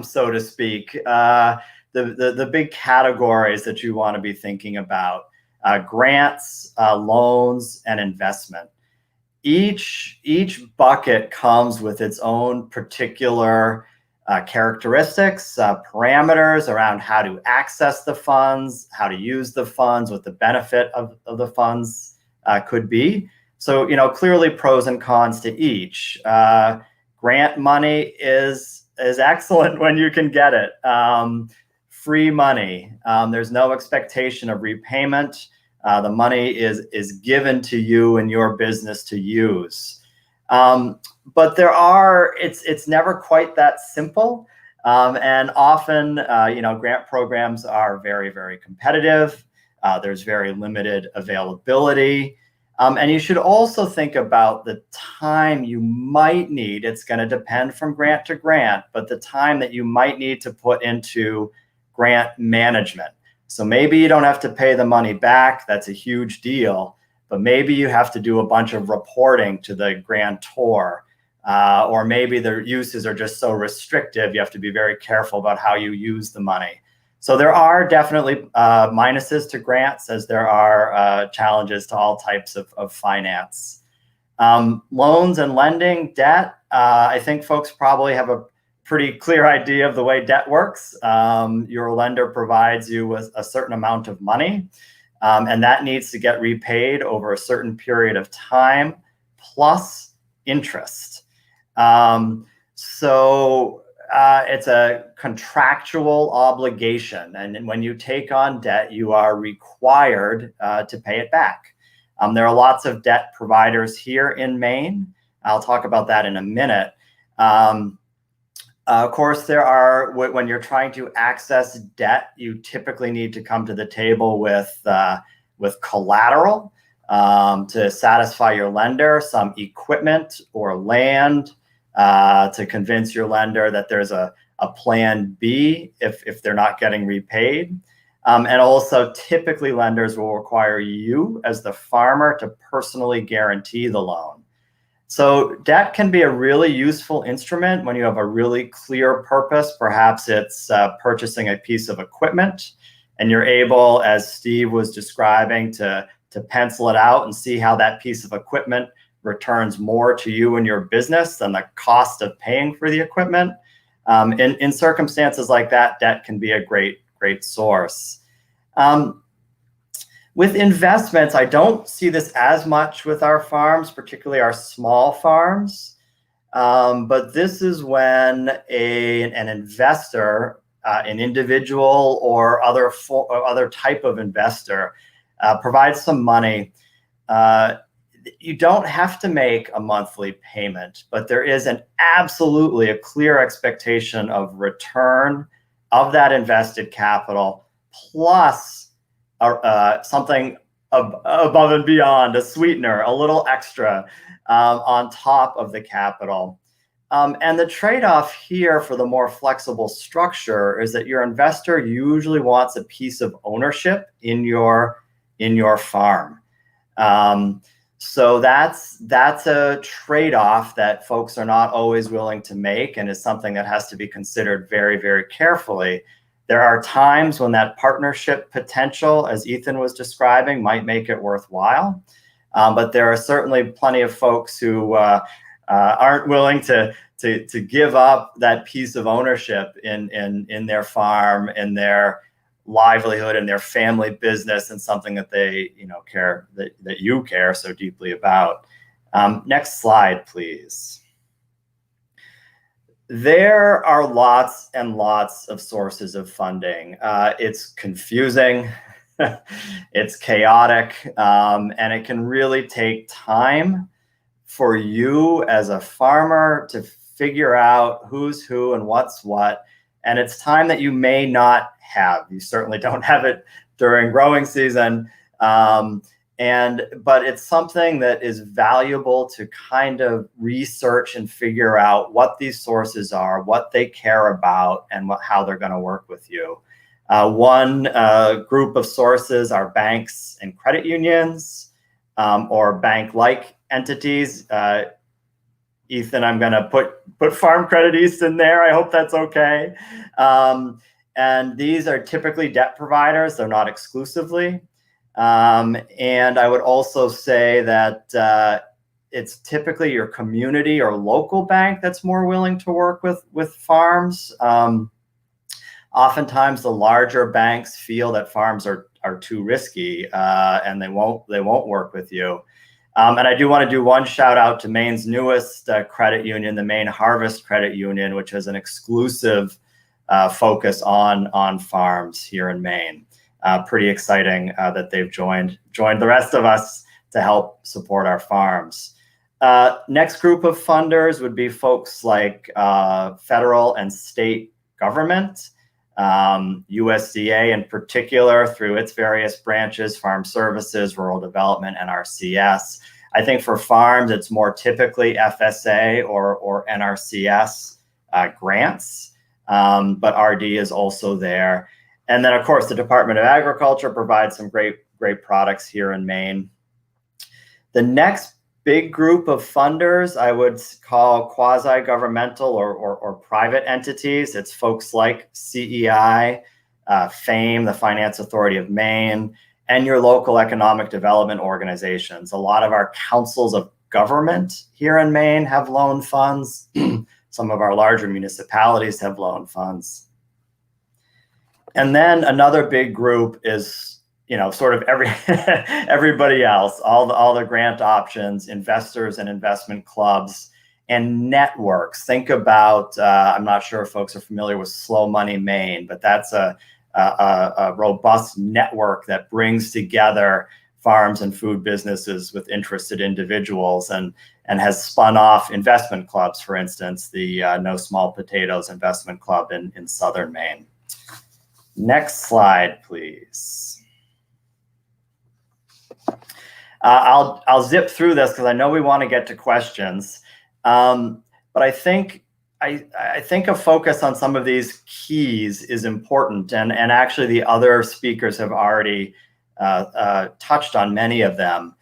so to speak, the big categories that you want to be thinking about: grants, loans, and investment. Each bucket comes with its own particular characteristics, parameters around how to access the funds, how to use the funds, what the benefit of the funds could be. So, clearly pros and cons to each. Grant money is excellent when you can get it. Free money, there's no expectation of repayment. The money is given to you and your business to use. But it's never quite that simple. And often, grant programs are very, very competitive. There's very limited availability. And you should also think about the time you might need. It's going to depend from grant to grant, but the time that you might need to put into grant management. So maybe you don't have to pay the money back. That's a huge deal. But maybe you have to do a bunch of reporting to the grantor. Or maybe the uses are just so restrictive, you have to be very careful about how you use the money. So there are definitely minuses to grants, as there are challenges to all types of finance. Loans and lending, debt, I think folks probably have a pretty clear idea of the way debt works. Your lender provides you with a certain amount of money, and that needs to get repaid over a certain period of time, plus interest. It's a contractual obligation, and when you take on debt, you are required to pay it back. There are lots of debt providers here in Maine. I'll talk about that in a minute. Of course, when you're trying to access debt, you typically need to come to the table with collateral to satisfy your lender, some equipment or land, to convince your lender that there's a plan B if they're not getting repaid. And also, typically, lenders will require you as the farmer to personally guarantee the loan. So debt can be a really useful instrument when you have a really clear purpose. Perhaps it's purchasing a piece of equipment, and you're able, as Steve was describing, to pencil it out and see how that piece of equipment returns more to you and your business than the cost of paying for the equipment. In circumstances like that, debt can be a great source. With investments, I don't see this as much with our farms, particularly our small farms. But this is when an investor, an individual or other type of investor, provides some money. You don't have to make a monthly payment, but there is absolutely a clear expectation of return of that invested capital, plus something above and beyond, a sweetener, a little extra on top of the capital. And the trade-off here for the more flexible structure is that your investor usually wants a piece of ownership in your farm. So that's a trade-off that folks are not always willing to make, and is something that has to be considered very, very carefully. There are times when that partnership potential, as Ethan was describing, might make it worthwhile. But there are certainly plenty of folks who aren't willing to give up that piece of ownership in their farm, in their livelihood, in their family business, and something that they care that you care so deeply about. Next slide, please. There are lots and lots of sources of funding. It's confusing, it's chaotic, and it can really take time for you as a farmer to figure out who's who and what's what. And it's time that you may not have. You certainly don't have it during growing season. But it's something that is valuable to kind of research and figure out what these sources are, what they care about, and how they're going to work with you. One group of sources are banks and credit unions, or bank-like entities. Ethan, I'm going to put Farm Credit East in there. I hope that's okay. And these are typically debt providers. They're not exclusively. And I would also say that it's typically your community or local bank that's more willing to work with farms. Oftentimes, the larger banks feel that farms are too risky, and they won't work with you. And I do want to do one shout out to Maine's newest credit union, the Maine Harvest Credit Union, which has an exclusive focus on farms here in Maine. Pretty exciting that they've joined the rest of us to help support our farms. Next group of funders would be folks like federal and state government, USDA in particular through its various branches, Farm Services, Rural Development, NRCS. I think for farms, it's more typically FSA or NRCS grants, but RD is also there. And then, of course, the Department of Agriculture provides some great products here in Maine. The next big group of funders I would call quasi-governmental or private entities. It's folks like CEI, FAME, the Finance Authority of Maine, and your local economic development organizations. A lot of our councils of government here in Maine have loan funds. Some of our larger municipalities have loan funds. And then another big group is, sort of everybody else, all the grant options, investors and investment clubs, and networks. Think about, I'm not sure if folks are familiar with Slow Money Maine, but that's a robust network that brings together farms and food businesses with interested individuals, and has spun off investment clubs, for instance, the No Small Potatoes Investment Club in southern Maine. Next slide, please. I'll zip through this because I know we want to get to questions. But I think I think a focus on some of these keys is important, and actually the other speakers have already touched on many of them.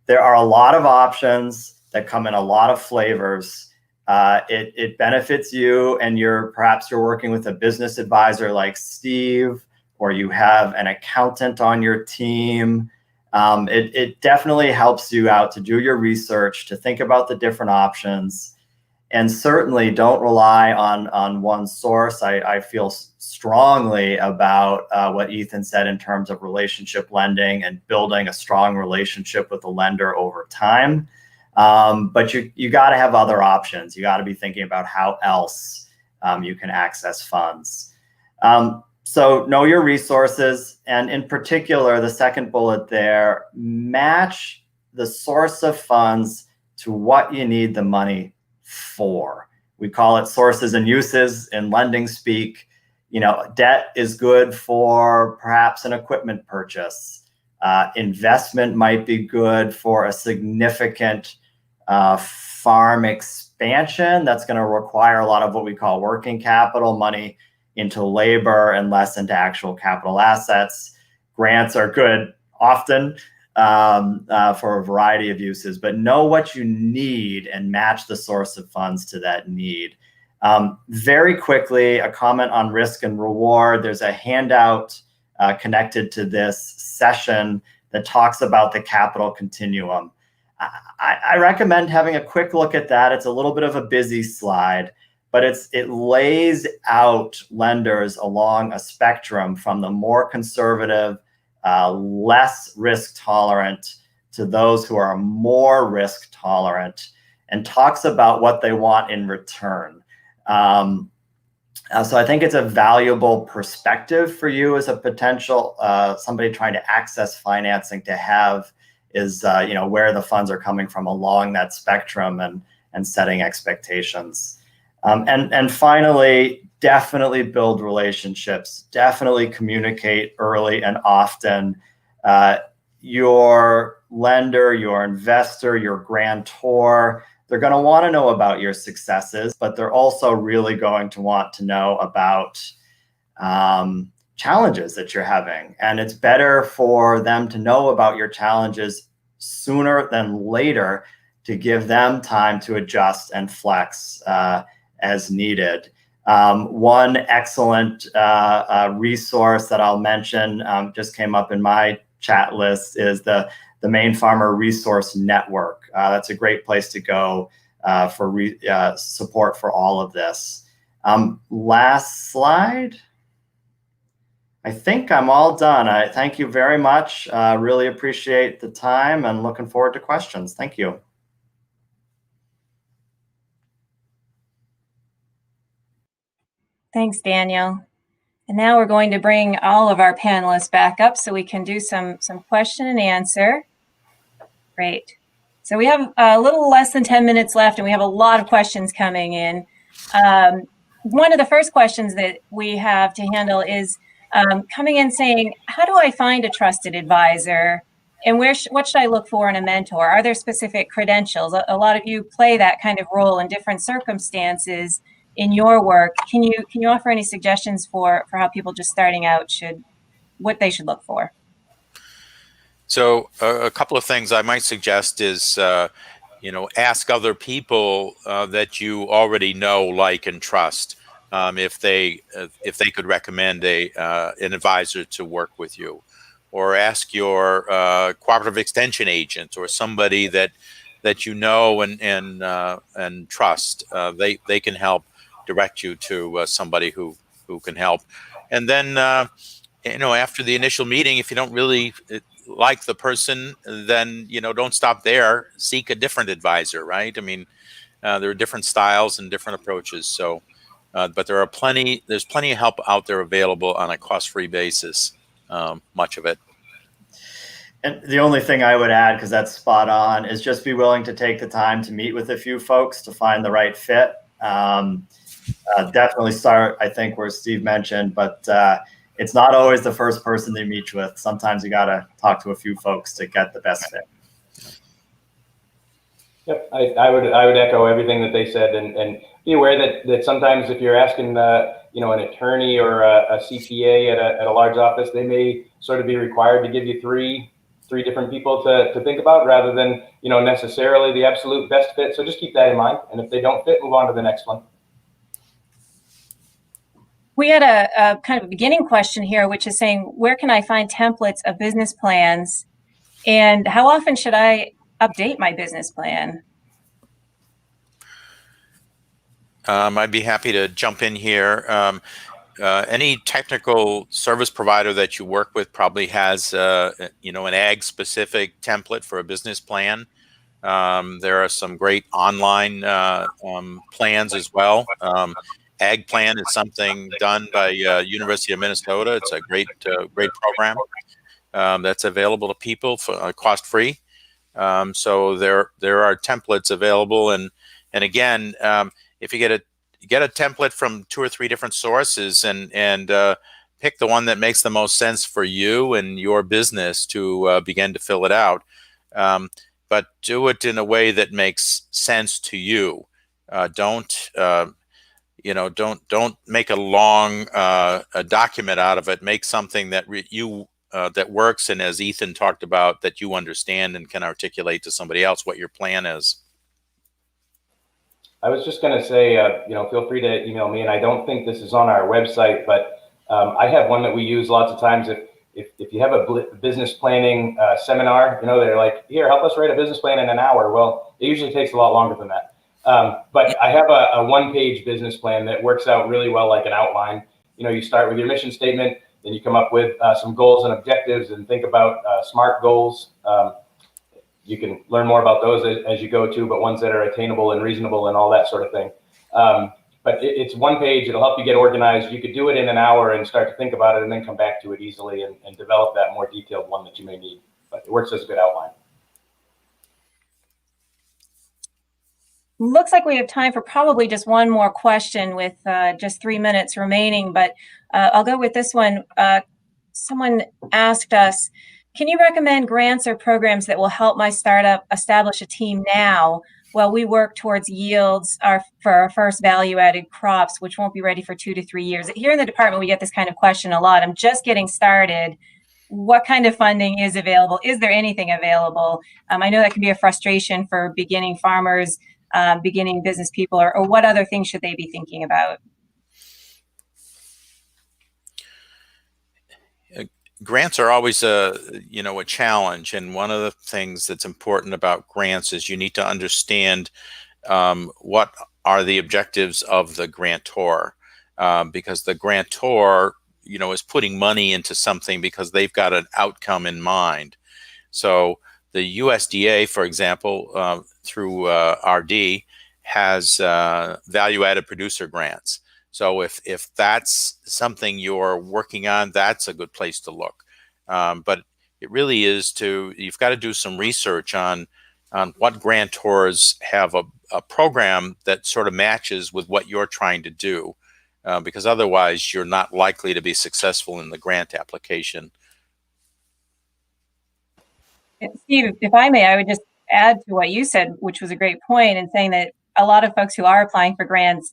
There are a lot of options that come in a lot of flavors. It benefits you, and perhaps you're working with a business advisor like Steve, or you have an accountant on your team. It definitely helps you out to do your research, to think about the different options. And certainly don't rely on one source. I feel strongly about what Ethan said in terms of relationship lending and building a strong relationship with the lender over time. But you got to have other options. You got to be thinking about how else you can access funds. So know your resources. And in particular, the second bullet there, match the source of funds to what you need the money for. We call it sources and uses in lending speak. Debt is good for perhaps an equipment purchase. Investment might be good for a significant farm expansion that's going to require a lot of what we call working capital, money into labor and less into actual capital assets. Grants are good often for a variety of uses, but know what you need and match the source of funds to that need. Very quickly, a comment on risk and reward. There's a handout connected to this session that talks about the capital continuum. I recommend having a quick look at that. It's a little bit of a busy slide, but it lays out lenders along a spectrum from the more conservative, less risk tolerant to those who are more risk tolerant, and talks about what they want in return. So I think it's a valuable perspective for you as a potential somebody trying to access financing to have is where the funds are coming from along that spectrum and setting expectations. And finally, definitely build relationships. Definitely communicate early and often. Your lender, your investor, your grantor, they're going to want to know about your successes, but they're also really going to want to know about challenges that you're having. And it's better for them to know about your challenges sooner than later to give them time to adjust and flex as needed. One excellent resource that I'll mention just came up in my chat list is the Maine Farmer Resource Network. That's a great place to go for support for all of this. Last slide. I think I'm all done. I thank you very much. Really appreciate the time and looking forward to questions. Thank you. Thanks, Daniel. And now we're going to bring all of our panelists back up so we can do some question and answer. Great. So we have a little less than 10 minutes left, and we have a lot of questions coming in. One of the first questions that we have to handle is coming in saying, how do I find a trusted advisor? And what should I look for in a mentor? Are there specific credentials? A lot of you play that kind of role in different circumstances in your work. Can you offer any suggestions for how people just starting out what they should look for? So a couple of things I might suggest is, ask other people that you already know, like, and trust if they could recommend an advisor to work with you, or ask your cooperative extension agent or somebody that you know and trust. They can help direct you to somebody who can help. And then after the initial meeting, if you don't really like the person, then don't stop there. Seek a different advisor, right? I mean, there are different styles and different approaches. So, but there's plenty of help out there available on a cost-free basis. Much of it. And the only thing I would add, because that's spot on, is just be willing to take the time to meet with a few folks to find the right fit. Definitely start, I think, where Steve mentioned, but it's not always the first person they meet with. Sometimes you got to talk to a few folks to get the best fit. Yep, I would echo everything that they said, and be aware that sometimes if you're asking an attorney or a CPA at a large office, they may sort of be required to give you three different people to think about rather than necessarily the absolute best fit. So just keep that in mind, and if they don't fit, move on to the next one. We had a kind of a beginning question here, which is saying, where can I find templates of business plans, and how often should I update my business plan? I'd be happy to jump in here. Any technical service provider that you work with probably has, an ag specific template for a business plan. There are some great online plans as well. Ag Plan is something done by University of Minnesota. It's a great program that's available to people for cost free. So there are templates available, and again, if you get a template from 2 or 3 different sources, and pick the one that makes the most sense for you and your business to begin to fill it out. But do it in a way that makes sense to you. Don't make a long a document out of it. Make something that that works, and as Ethan talked about, that you understand and can articulate to somebody else what your plan is. I was just going to say, feel free to email me, and I don't think this is on our website, but I have one that we use lots of times. If you have a business planning seminar, they're like, here, help us write a business plan in an hour. Well, it usually takes a lot longer than that. But I have a one-page business plan that works out really well like an outline. You start with your mission statement, then you come up with some goals and objectives, and think about SMART goals. You can learn more about those as you go too, but ones that are attainable and reasonable and all that sort of thing. But it's one page. It'll help you get organized. You could do it in an hour and start to think about it, and then come back to it easily and develop that more detailed one that you may need. But it works as a good outline. Looks like we have time for probably just one more question with just 3 minutes remaining, but I'll go with this one. Someone asked us, can you recommend grants or programs that will help my startup establish a team now while we work towards yields for our first value-added crops, which won't be ready for 2 to 3 years? Here in the department, we get this kind of question a lot. I'm just getting started. What kind of funding is available? Is there anything available? I know that can be a frustration for beginning farmers, beginning business people, or what other things should they be thinking about? Grants are always a challenge, and one of the things that's important about grants is you need to understand what are the objectives of the grantor, because the grantor is putting money into something because they've got an outcome in mind. So the USDA, for example, through RD, has value-added producer grants. So if that's something you're working on, that's a good place to look. But it really is you've got to do some research on what grantors have a program that sort of matches with what you're trying to do, because otherwise you're not likely to be successful in the grant application. Steve, if I may, I would just add to what you said, which was a great point, in saying that a lot of folks who are applying for grants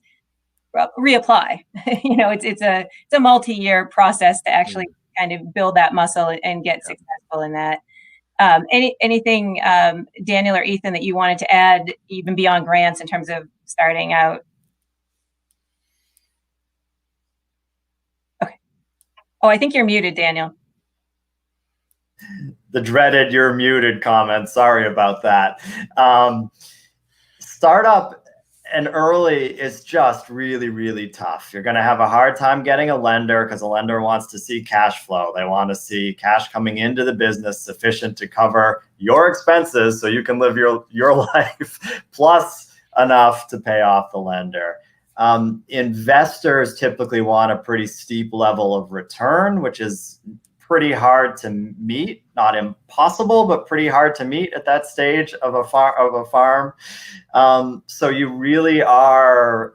reapply. It's a multi-year process to actually kind of build that muscle and get successful in that. Anything, Daniel or Ethan, that you wanted to add even beyond grants in terms of starting out? Okay. Oh, I think you're muted, Daniel. The dreaded "you're muted" comment. Sorry about that. Startup and early is just really, really tough. You're going to have a hard time getting a lender because a lender wants to see cash flow. They want to see cash coming into the business sufficient to cover your expenses so you can live your life, plus enough to pay off the lender. Investors typically want a pretty steep level of return, which is pretty hard to meet, not impossible, but pretty hard to meet at that stage of a farm. So you really are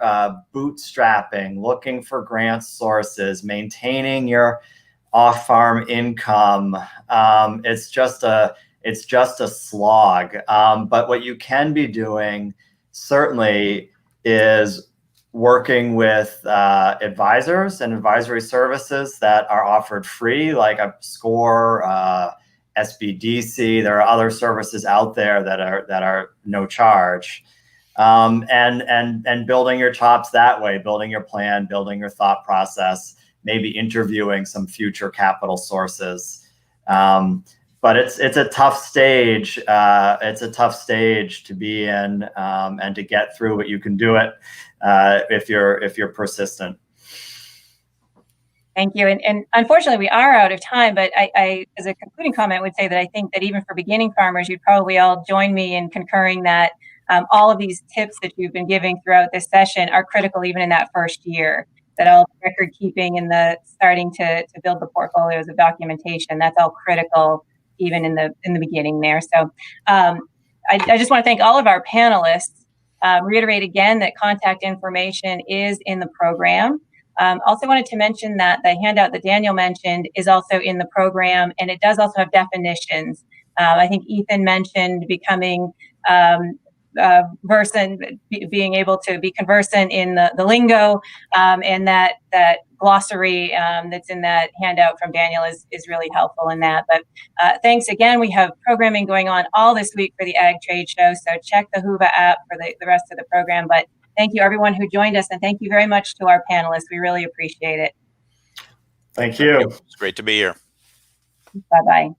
bootstrapping, looking for grant sources, maintaining your off-farm income. It's just It's just a slog. But what you can be doing certainly is working with advisors and advisory services that are offered free, like a SCORE, SBDC. There are other services out there that are no charge, and building your chops that way, building your plan, building your thought process, maybe interviewing some future capital sources. But it's a tough stage. It's a tough stage to be in, and to get through. But you can do it if you're persistent. Thank you. And unfortunately, we are out of time, but I, as a concluding comment, would say that I think that even for beginning farmers, you'd probably all join me in concurring that all of these tips that you've been giving throughout this session are critical even in that first year. That all the record keeping and the starting to build the portfolios of documentation, that's all critical even in the beginning there. So I just want to thank all of our panelists. Reiterate again that contact information is in the program. Also wanted to mention that the handout that Daniel mentioned is also in the program, and it does also have definitions. I think Ethan mentioned becoming being able to be conversant in the lingo, and that glossary that's in that handout from Daniel is really helpful in that. But thanks again. We have programming going on all this week for the Ag Trade Show, so check the Whova app for the rest of the program. But thank you everyone who joined us, and thank you very much to our panelists. We really appreciate it. Thank you. It's great to be here. Bye-bye.